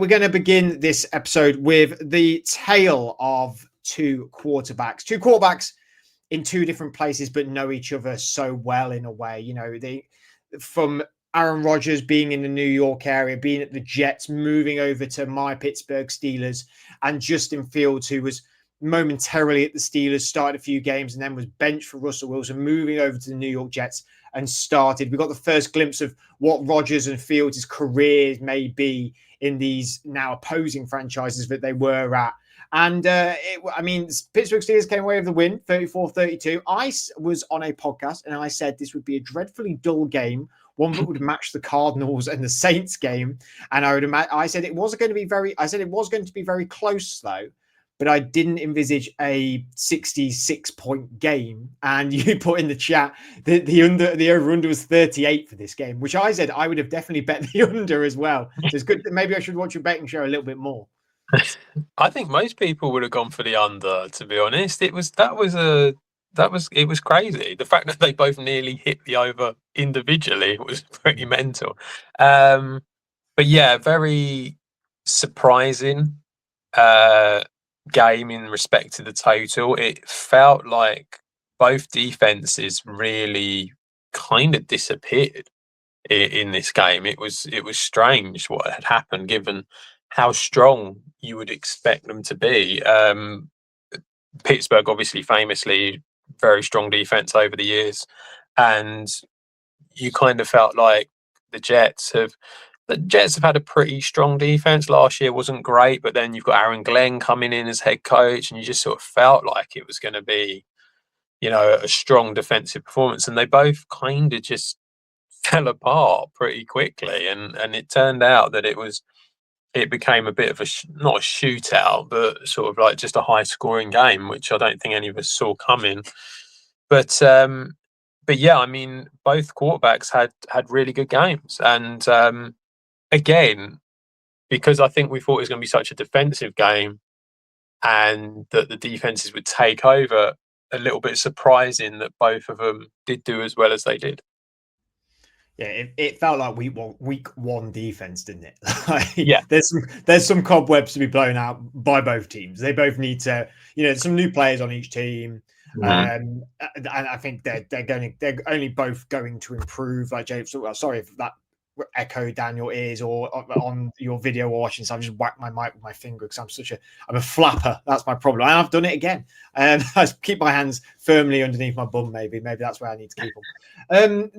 We're going to begin this episode with the tale of two quarterbacks. Two quarterbacks in two different places, but know each other so well in a way. You know, from Aaron Rodgers being in the New York area, being at the Jets, moving over to my Pittsburgh Steelers, and Justin Fields, who was momentarily at the Steelers, started a few games, and then was benched for Russell Wilson, moving over to the New York Jets and started. We got the first glimpse of what Rodgers and Fields' careers may be in these now opposing franchises that they were at. And Pittsburgh Steelers came away with the win, 34-32. I was on a podcast and I said this would be a dreadfully dull game, one that would match the Cardinals and the Saints game. And I said it was going to be very close though, but I didn't envisage a 66-point game. And you put in the chat that the over-under was 38 for this game, which I said I would have definitely bet the under as well. So it's good. Maybe I should watch your betting show a little bit more. I think most people would have gone for the under, to be honest. It was crazy. The fact that they both nearly hit the over individually was pretty mental. But yeah, very surprising game in respect to the total. It felt like both defenses really kind of disappeared in this game. It was strange what had happened given how strong you would expect them to be. Pittsburgh obviously famously very strong defense over the years, and you kind of felt like the Jets have had a pretty strong defense. Last year wasn't great, but then you've got Aaron Glenn coming in as head coach, and you just sort of felt like it was going to be, a strong defensive performance. And they both kind of just fell apart pretty quickly. And it turned out that it became a bit of not a shootout, but sort of like just a high scoring game, which I don't think any of us saw coming. But yeah, I mean, both quarterbacks had really good games. And again, because I think we thought it was going to be such a defensive game and that the defenses would take over, a little bit surprising that both of them did do as well as they did. Yeah, it felt like week one defense, didn't it? Yeah, there's some cobwebs to be blown out by both teams. They both need to, some new players on each team. And I think they're only both going to improve. Like James, sorry if that echoed down your ears or on your video watching. So I just whacked my mic with my finger because I'm a flapper. That's my problem. And I've done it again. I keep my hands firmly underneath my bum. Maybe that's where I need to keep them.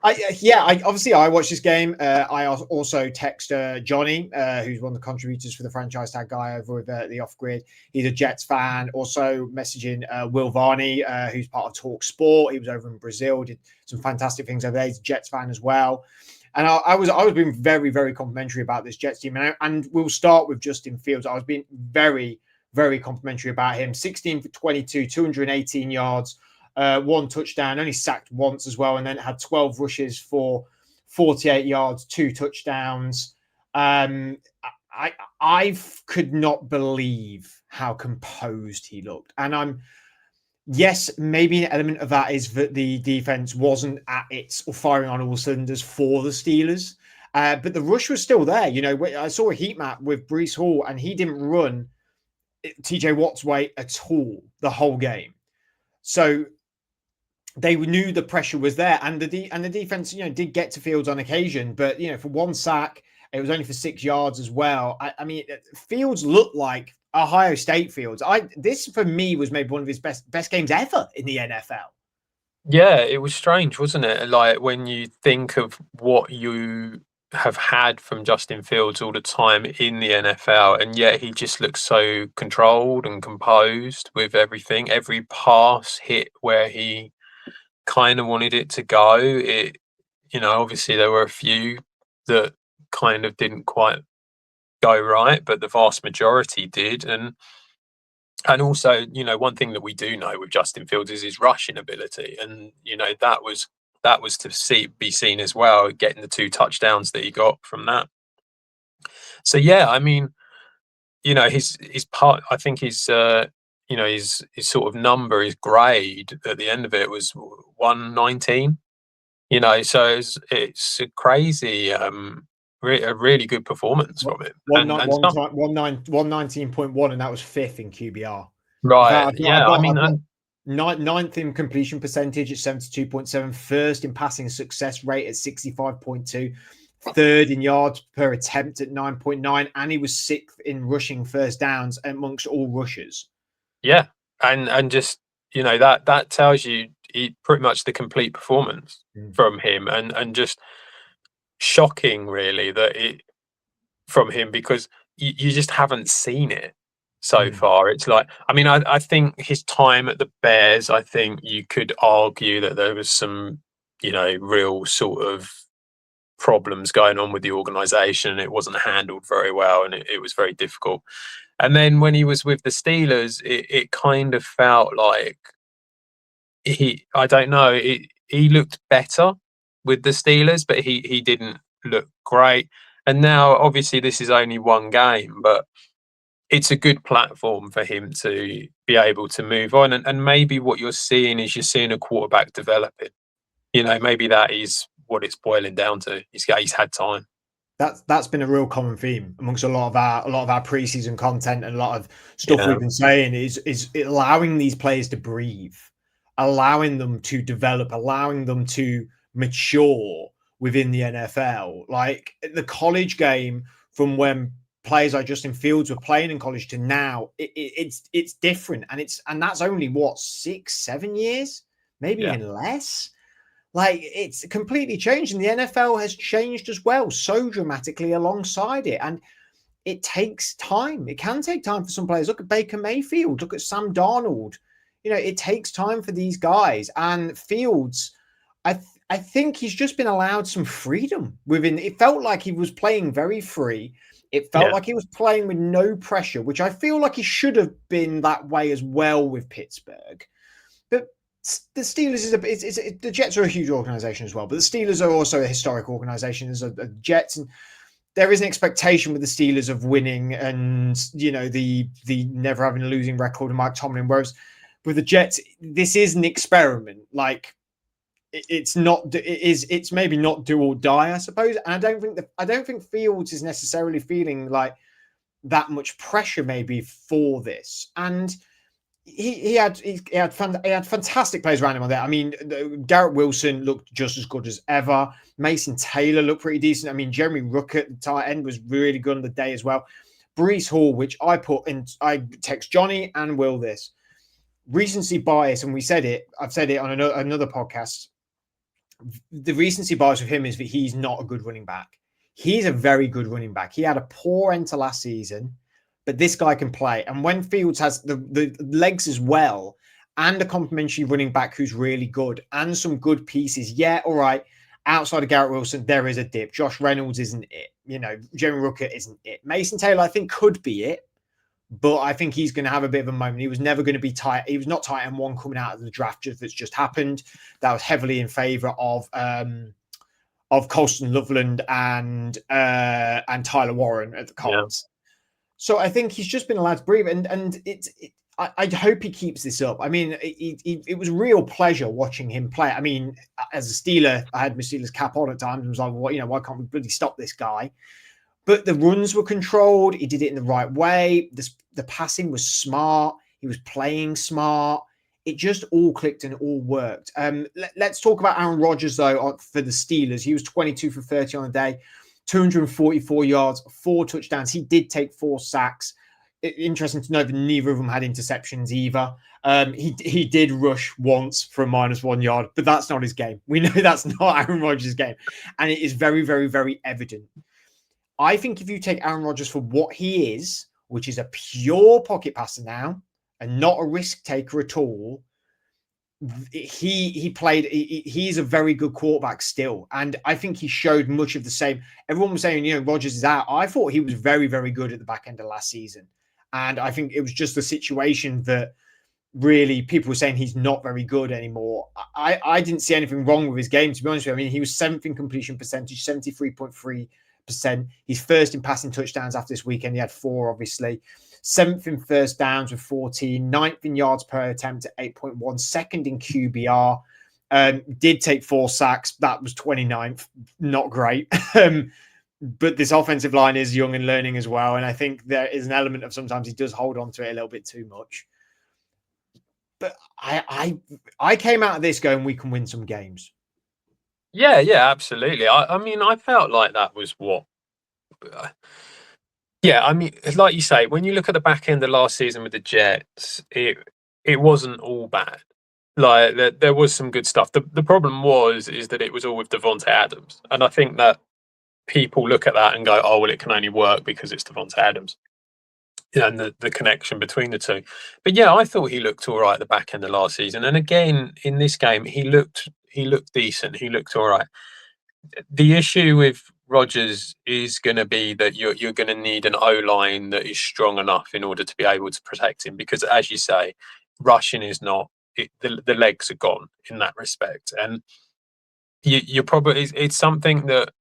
I watched this game. I also text Johnny, who's one of the contributors for the franchise tag guy over with the Off Grid. He's a Jets fan. Also messaging Will Varney, who's part of Talk Sport. He was over in Brazil, did some fantastic things over there. He's a Jets fan as well. And I was being very, very complimentary about this Jets team. And we'll start with Justin Fields. I was being very, very complimentary about him. 16 for 22, 218 yards. One touchdown, only sacked once as well, and then had 12 rushes for 48 yards, 2 touchdowns. I could not believe how composed he looked. And yes, maybe an element of that is that the defense wasn't at its or firing on all cylinders for the Steelers. But the rush was still there. I saw a heat map with Breece Hall, and he didn't run TJ Watt's way at all the whole game. So they knew the pressure was there, and the defense, did get to Fields on occasion, but for one sack, it was only for 6 yards as well. I mean, Fields looked like Ohio State Fields. This for me was maybe one of his best games ever in the NFL. Yeah, it was strange, wasn't it? Like when you think of what you have had from Justin Fields all the time in the NFL, and yet he just looks so controlled and composed with everything. Every pass hit where he kind of wanted it to go. Obviously there were a few that kind of didn't quite go right, but the vast majority did. And also, one thing that we do know with Justin Fields is his rushing ability, and that was to be seen as well, getting the 2 touchdowns that he got from that. So yeah, I mean, his part, I think his sort of number, his grade at the end of it was 119. So it's a crazy a really good performance from him. And some, 119.1, and that was 5th in QBR. right, I've yeah. I mean, ninth in completion percentage at 72.7, first in passing success rate at 65.2, third in yards per attempt at 9.9, and he was 6th in rushing first downs amongst all rushers. yeah, and just that tells you pretty much the complete performance from him, and just shocking really that it from him, because you just haven't seen it so far. It's like, I mean, I think his time at the Bears, I think you could argue that there was some, real sort of problems going on with the organization. It wasn't handled very well, and it was very difficult. And then when he was with the Steelers, it kind of felt like I don't know, he looked better with the Steelers, but he didn't look great. And now, obviously, this is only one game, but it's a good platform for him to be able to move on. And maybe what you're seeing is you're seeing a quarterback developing. Maybe that is what it's boiling down to. He's had time. That's been a real common theme amongst a lot of our preseason content, and a lot of stuff we've been saying is allowing these players to breathe, allowing them to develop, allowing them to mature within the NFL. Like the college game, from when players like Justin Fields were playing in college to now, it's different, and that's only what 6-7 years, maybe even less. Like it's completely changed, and the NFL has changed as well, so dramatically alongside it. And it takes time. It can take time for some players. Look at Baker Mayfield. Look at Sam Darnold. It takes time for these guys. And Fields, I think he's just been allowed some freedom within. It felt like he was playing very free. It felt like he was playing with no pressure, which I feel like he should have been that way as well with Pittsburgh. But the Steelers the Jets are a huge organization as well, but the Steelers are also a historic organization. There's a Jets, and there is an expectation with the Steelers of winning, and the never having a losing record of Mike Tomlin. Whereas with the Jets, this is an experiment. Like it's maybe not do or die, I suppose. And I don't think Fields is necessarily feeling like that much pressure maybe for this. And he had fantastic players around him on there. I mean, Garrett Wilson looked just as good as ever. Mason Taylor looked pretty decent. I mean, Jeremy Ruckert, the tight end, was really good on the day as well. Breece Hall, which I text Johnny and Will this. Recency bias, and I've said it on another podcast. The recency bias with him is that he's not a good running back. He's a very good running back. He had a poor end to last season, but this guy can play. And when Fields has the legs as well, and a complimentary running back who's really good, and some good pieces, all right, outside of Garrett Wilson, there is a dip. Josh Reynolds isn't it. Jeremy Ruckert isn't it. Mason Taylor, I think, could be it, but I think he's going to have a bit of a moment. He was never going to be tight. He was not tight end one coming out of the draft that's just happened. That was heavily in favor of Colston Loveland and Tyler Warren at the Colts. So I think he's just been allowed to breathe, and I hope he keeps this up. I mean, it was real pleasure watching him play. I mean, as a Steeler, I had my Steelers cap on at times and was like, well, why can't we really stop this guy? But the runs were controlled. He did it in the right way. The passing was smart. He was playing smart. It just all clicked and all worked. Let's talk about Aaron Rodgers, though, for the Steelers. He was 22 for 30 on the day, 244 yards, 4 touchdowns. He did take 4 sacks. Interesting to know that neither of them had interceptions either. He did rush once for a -1 yard, but that's not his game. We know that's not Aaron Rodgers' game. And it is very, very, very evident. I think if you take Aaron Rodgers for what he is, which is a pure pocket passer now and not a risk taker at all, he's a very good quarterback still. And I think he showed much of the same. Everyone was saying, Rodgers is out. I thought he was very, very good at the back end of last season. And I think it was just the situation that really people were saying he's not very good anymore. I didn't see anything wrong with his game, to be honest with you. I mean, he was 7th in completion percentage, 73.3%. He's first in passing touchdowns after this weekend. He had 4, obviously. 7th in first downs with 14. 9th in yards per attempt at 8.1. 2nd in QBR. Did take 4 sacks. That was 29th. Not great. but this offensive line is young and learning as well. And I think there is an element of sometimes he does hold on to it a little bit too much. But I came out of this going, we can win some games. Yeah, yeah, absolutely. I mean, I felt like that was what. Yeah, I mean, like you say, when you look at the back end of last season with the Jets, it wasn't all bad. Like there was some good stuff. The problem is that it was all with Devontae Adams, and I think that people look at that and go, "Oh, well, it can only work because it's Devontae Adams." And the connection between the two. But yeah, I thought he looked all right at the back end of last season. And again, in this game, he looked decent. He looked all right. The issue with Rodgers is going to be that you're going to need an O line that is strong enough in order to be able to protect him. Because as you say, rushing is not the legs are gone in that respect. And you're probably it's something that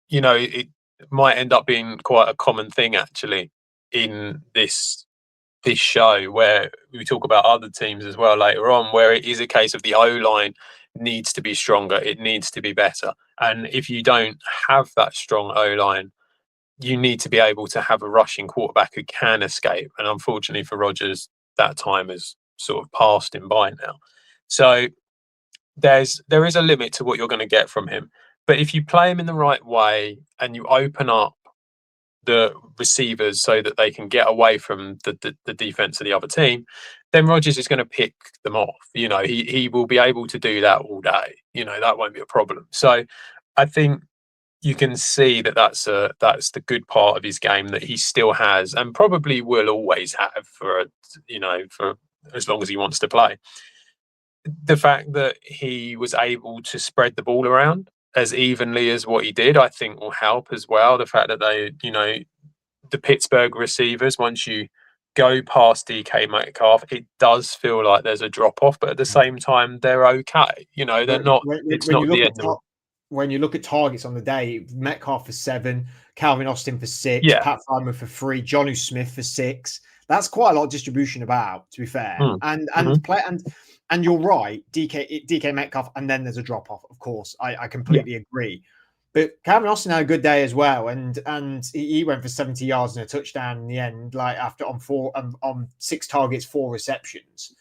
it might end up being quite a common thing actually in this show where we talk about other teams as well later on, where it is a case of the O line needs to be stronger, it needs to be better. And if you don't have that strong O line, you need to be able to have a rushing quarterback who can escape. And unfortunately for Rodgers, that time has sort of passed him by now. So there is a limit to what you're going to get from him. But if you play him in the right way and you open up the receivers so that they can get away from the defense of the other team, then Rodgers is going to pick them off. He will be able to do that all day. That won't be a problem. So I think you can see that that's the good part of his game that he still has and probably will always have for as long as he wants to play. The fact that he was able to spread the ball around as evenly as what he did, I think will help as well. The fact that the Pittsburgh receivers, once you go past DK Metcalf, it does feel like there's a drop off, but at the same time, they're okay. They're not. It's When you not look the at end of. when you look at targets on the day, Metcalf for 7, Calvin Austin for 6, Yeah. Pat Fryman for 3, Jonnu Smith for 6. That's quite a lot of distribution about, to be fair. Mm. And Hmm. and you're right, DK Metcalf, and then there's a drop off. Of course, I Yeah. completely agree. But Calvin Austin had a good day as well, and he went for 70 yards and a touchdown in the end, like after on 6 targets, 4 receptions.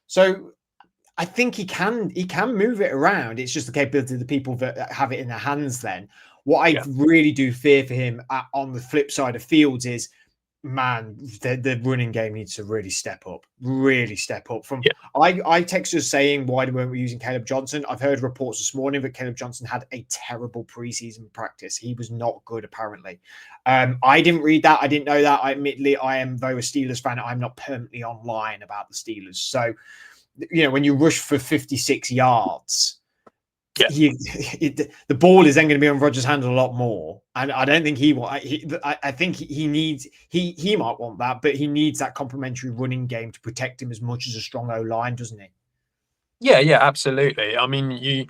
So I think he can move it around. It's just the capability of the people that have it in their hands. Then what I Yeah. really do fear for him on the flip side of fields is, man, the running game needs to really step up. Really step up. Yeah. I texted saying, why weren't we using Caleb Johnson? I've heard reports this morning that Caleb Johnson had a terrible preseason practice. He was not good, apparently. I didn't read that. I didn't know that. Admittedly, I am, though, a Steelers fan. I'm not permanently online about the Steelers. So, when you rush for 56 yards, Yeah. The ball is then going to be on Rodgers' hands a lot more, and I don't think he will. I think he needs he might want that, but he needs that complementary running game to protect him as much as a strong O line, doesn't he? Yeah. Yeah. Absolutely. I mean,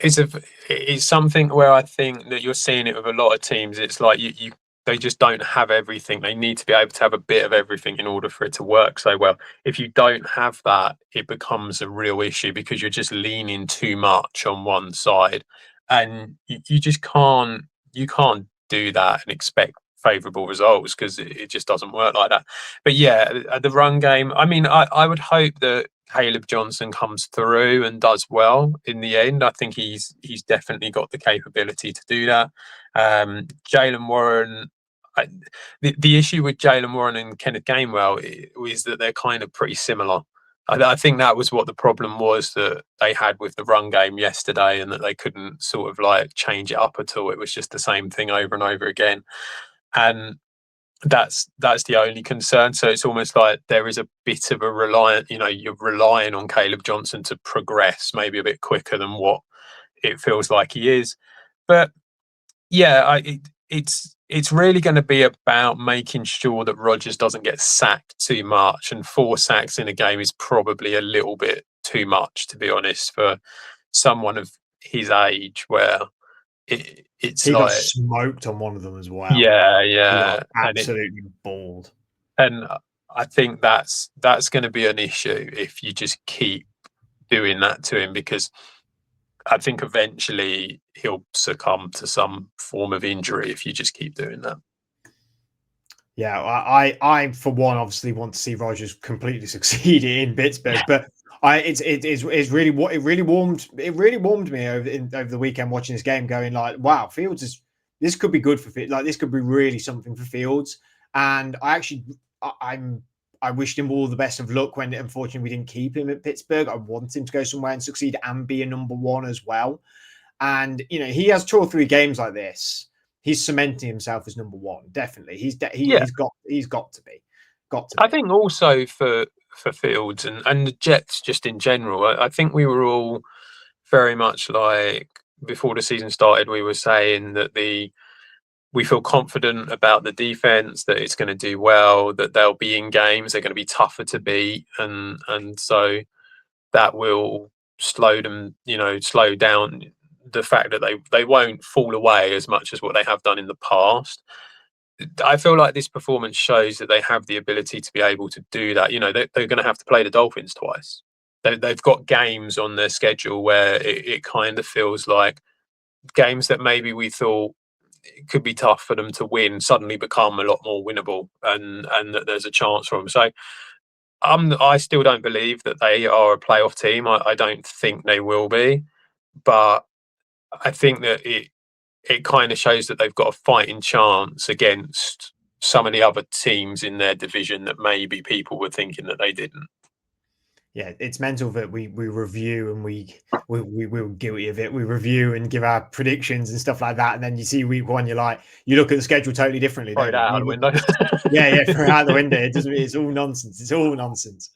it's something where I think that you're seeing it with a lot of teams. It's like they just don't have everything. They need to be able to have a bit of everything in order for it to work so well. If you don't have that, it becomes a real issue because you're just leaning too much on one side, and you just can't do that and expect favorable results because it just doesn't work like that. But yeah, the run game. I mean, I would hope that Caleb Johnson comes through and does well in the end. I think he's definitely got the capability to do that. Jalen Warren. The issue with Jalen Warren and Kenneth Gainwell is that they're kind of pretty similar. I think that was what the problem was that they had with the run game yesterday, and that they couldn't sort of like change it up at all. It was just the same thing over and over again, and that's the only concern. So it's almost like there is a bit of a reliant, you're relying on Caleb Johnson to progress maybe a bit quicker than what it feels like he is. But yeah, it's really going to be about making sure that Rodgers doesn't get sacked too much, and 4 sacks in a game is probably a little bit too much, to be honest, for someone of his age. Where it's He got like, smoked on one of them as well. yeah, He got yeah, absolutely balled. and I think that's going to be an issue if you just keep doing that to him, because I think eventually he'll succumb to some form of injury if you just keep doing that. Yeah, I for one obviously want to see Rodgers completely succeed in Pittsburgh, but it's really what it really warmed me over the weekend watching this game, going like, wow, Fields is this could be good for Fields, like this could be really something for Fields, and I wished him all the best of luck when unfortunately we didn't keep him at Pittsburgh. I want him to go somewhere and succeed and be a number one as well, and he has 2 or 3 games like this. He's cementing himself as number one. Definitely, he's got to be. I think also for Fields and the Jets just in general, I think we were all very much like before the season started. We were saying that we feel confident about the defense, that it's going to do well, that they'll be in games, they're going to be tougher to beat, and so that will slow them, slow down the fact that they won't fall away as much as what they have done in the past. I feel like this performance shows that they have the ability to be able to do that. They're going to have to play the Dolphins twice. They've got games on their schedule where it kind of feels like games that maybe we thought it could be tough for them to win suddenly become a lot more winnable, and that there's a chance for them. So I still don't believe that they are a playoff team. I don't think they will be, but I think that it kind of shows that they've got a fighting chance against some of the other teams in their division that maybe people were thinking that they didn't. Yeah, it's mental that we review and we're guilty of it. We review and give our predictions and stuff like that, and then you see week one, you look at the schedule totally differently. Throw it out the window. Yeah, throw it out the window. It's all nonsense. It's all nonsense.